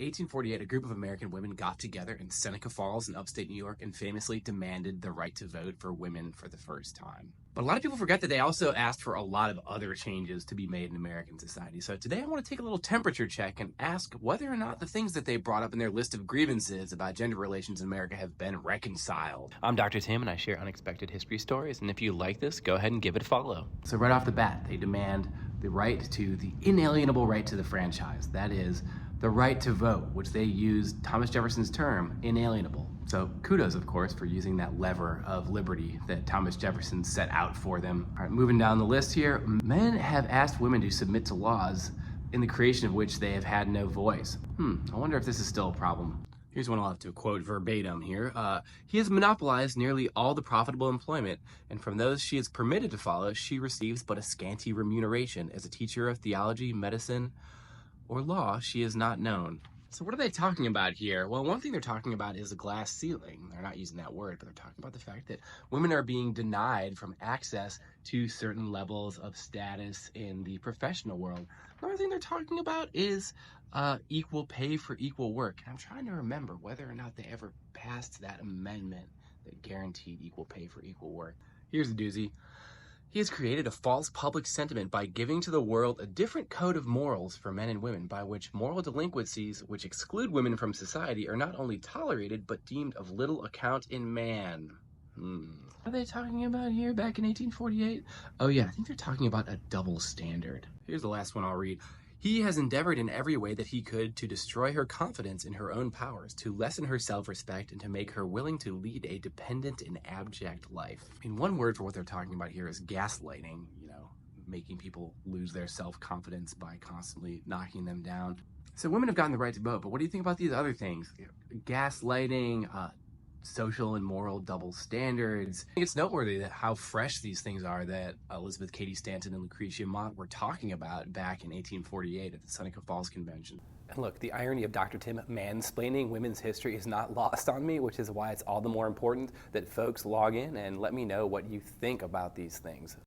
1848, a group of American women got together in Seneca Falls in upstate New York and famously demanded the right to vote for women for the first time. But a lot of people forget that they also asked for a lot of other changes to be made in American society. So today I want to take a little temperature check and ask whether or not the things that they brought up in their list of grievances about gender relations in America have been reconciled. I'm Dr. Tim and I share unexpected history stories, and if you like this, go ahead and give it a follow. So right off the bat, they demand the right to the inalienable right to the franchise. That is, the right to vote, which they used Thomas Jefferson's term, inalienable. So kudos, of course, for using that lever of liberty that Thomas Jefferson set out for them. All right, moving down the list here, men have asked women to submit to laws in the creation of which they have had no voice. I wonder if this is still a problem. Here's one I'll have to quote verbatim here. He has monopolized nearly all the profitable employment, and from those she is permitted to follow, she receives but a scanty remuneration. As a teacher of theology, medicine, or law, she is not known. So what are they talking about here? Well, one thing they're talking about is a glass ceiling. They're not using that word, but they're talking about the fact that women are being denied from access to certain levels of status in the professional world. Another thing they're talking about is equal pay for equal work. And I'm trying to remember whether or not they ever passed that amendment that guaranteed equal pay for equal work. Here's the doozy. He has created a false public sentiment by giving to the world a different code of morals for men and women, by which moral delinquencies which exclude women from society are not only tolerated, but deemed of little account in man. What are they talking about here back in 1848? Oh yeah, I think they're talking about a double standard. Here's the last one I'll read. He has endeavored in every way that he could to destroy her confidence in her own powers, to lessen her self-respect, and to make her willing to lead a dependent and abject life. In one word for what they're talking about here is gaslighting, making people lose their self-confidence by constantly knocking them down. So women have gotten the right to vote, but what do you think about these other things? Gaslighting, social and moral double standards. I think it's noteworthy that how fresh these things are that Elizabeth Cady Stanton and Lucretia Mott were talking about back in 1848 at the Seneca Falls Convention. And look, the irony of Dr. Tim mansplaining women's history is not lost on me, which is why it's all the more important that folks log in and let me know what you think about these things.